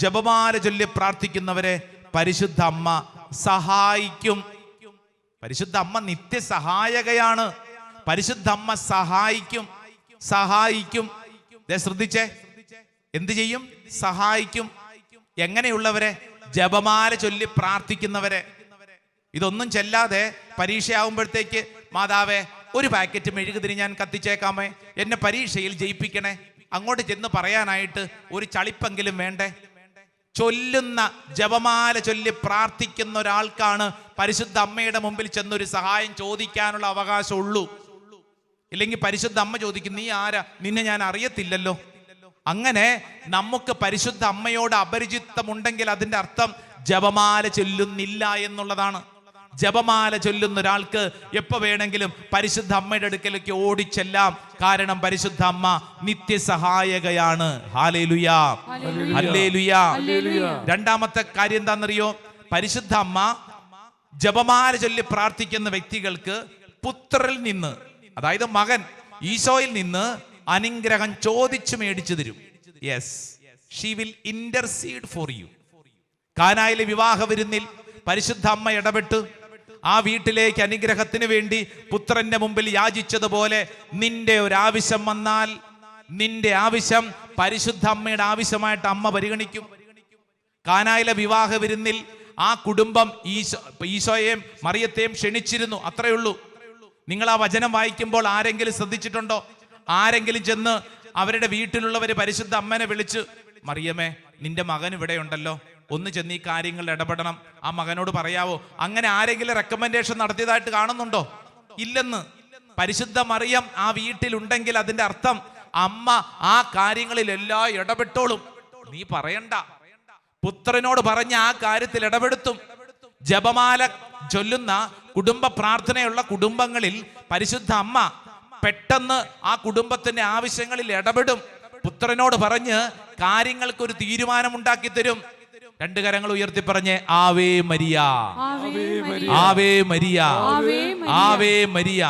ജപമാല ചൊല്ലി പ്രാർത്ഥിക്കുന്നവരെ പരിശുദ്ധ അമ്മ സഹായിക്കും. പരിശുദ്ധ അമ്മ നിത്യസഹായകയാണ്. പരിശുദ്ധ അമ്മ സഹായിക്കും. ശ്രദ്ധിച്ചേ, എന്ത് ചെയ്യും? സഹായിക്കും. എങ്ങനെയുള്ളവരെ? ജപമാല ചൊല്ലി പ്രാർത്ഥിക്കുന്നവരെ. ഇതൊന്നും ചെല്ലാതെ പരീക്ഷയാവുമ്പോഴത്തേക്ക് മാതാവേ ഒരു പാക്കറ്റ് മെഴുകുതിരി ഞാൻ കത്തിച്ചേക്കാമേ, എന്നെ പരീക്ഷയിൽ ജയിപ്പിക്കണേ, അങ്ങോട്ട് ചെന്ന് പറയാനായിട്ട് ഒരു ചളിപ്പെങ്കിലും വേണ്ടേ? ചൊല്ലുന്ന ജപമാല ചൊല്ലി പ്രാർത്ഥിക്കുന്ന ഒരാൾക്കാണ് പരിശുദ്ധ അമ്മയുടെ മുമ്പിൽ ചെന്നൊരു സഹായം ചോദിക്കാനുള്ള അവകാശമുള്ളൂ. ഇല്ലെങ്കിൽ പരിശുദ്ധ അമ്മ ചോദിക്കും, നീ ആരാ? നിന്നെ ഞാൻ അറിയത്തില്ലല്ലോ. അങ്ങനെ നമുക്ക് പരിശുദ്ധ അമ്മയോട് അപരിചിതമുണ്ടെങ്കിൽ അതിന്റെ അർത്ഥം ജപമാല ചൊല്ലുന്നില്ല എന്നുള്ളതാണ്. ജപമാല ചൊല്ലുന്ന ഒരാൾക്ക് എപ്പോ വേണമെങ്കിലും പരിശുദ്ധ അമ്മയുടെ അടുക്കലേക്ക് ഓടിച്ചെല്ലാം. കാരണം പരിശുദ്ധ അമ്മ നിത്യസഹായകയാണ്. ഹല്ലേലൂയാ, ഹല്ലേലൂയാ. രണ്ടാമത്തെ കാര്യം എന്താണെന്നറിയോ? പരിശുദ്ധ അമ്മ ജപമാല ചൊല്ലി പ്രാർത്ഥിക്കുന്ന വ്യക്തികൾക്ക് പുത്രനിൽ നിന്ന്, അതായത് മകൻ ഈശോയിൽ നിന്ന് അനുഗ്രഹം ചോദിച്ചു മേടിച്ചു തരും. Yes, she will intercede for you. കാനായിലെ വിവാഹ വിരുന്നിൽ പരിശുദ്ധ അമ്മ ഇടപെട്ട് ആ വീട്ടിലേക്ക് അനുഗ്രഹത്തിന് വേണ്ടി പുത്രന്റെ മുമ്പിൽ യാചിച്ചതുപോലെ നിന്റെ ഒരു വന്നാൽ നിന്റെ ആവശ്യം പരിശുദ്ധ അമ്മയുടെ ആവശ്യമായിട്ട് അമ്മ പരിഗണിക്കും. കാനായിലെ വിവാഹ വിരുന്നിൽ ആ കുടുംബം ഈശോയെയും മറിയത്തെയും ക്ഷണിച്ചിരുന്നു. അത്രയേ ഉള്ളൂ. നിങ്ങൾ ആ വചനം വായിക്കുമ്പോൾ ആരെങ്കിലും ശ്രദ്ധിച്ചിട്ടുണ്ടോ? ആരെങ്കിലും ചെന്ന് അവരുടെ വീട്ടിലുള്ളവര് പരിശുദ്ധ അമ്മനെ വിളിച്ച്, മറിയമേ നിന്റെ മകൻ ഇവിടെ ഉണ്ടല്ലോ, ഒന്ന് ചെന്ന് ഈ കാര്യങ്ങളിൽ ഇടപെടണം, ആ മകനോട് പറയാവോ? അങ്ങനെ ആരെങ്കിലും റെക്കമെൻഡേഷൻ നടത്തിയതായിട്ട് കാണുന്നുണ്ടോ? ഇല്ലെന്ന്. പരിശുദ്ധ മറിയം ആ വീട്ടിലുണ്ടെങ്കിൽ അതിന്റെ അർത്ഥം അമ്മ ആ കാര്യങ്ങളിലെല്ലാം ഇടപെട്ടോളും. നീ പറയണ്ട, പുത്രനോട് പറഞ്ഞ ആ കാര്യത്തിൽ ഇടപെടുത്തും. ജപമാല ചൊല്ലുന്ന കുടുംബ പ്രാർത്ഥനയുള്ള കുടുംബങ്ങളിൽ പരിശുദ്ധ അമ്മ പെട്ടെന്ന് ആ കുടുംബത്തിന്റെ ആവശ്യങ്ങളിൽ ഇടപെടും. പുത്രനോട് പറഞ്ഞ് കാര്യങ്ങൾക്കൊരു തീരുമാനം ഉണ്ടാക്കി തരും. രണ്ട് കരങ്ങൾ ഉയർത്തി പറഞ്ഞേ, Ave Maria, Ave Maria, Ave Maria.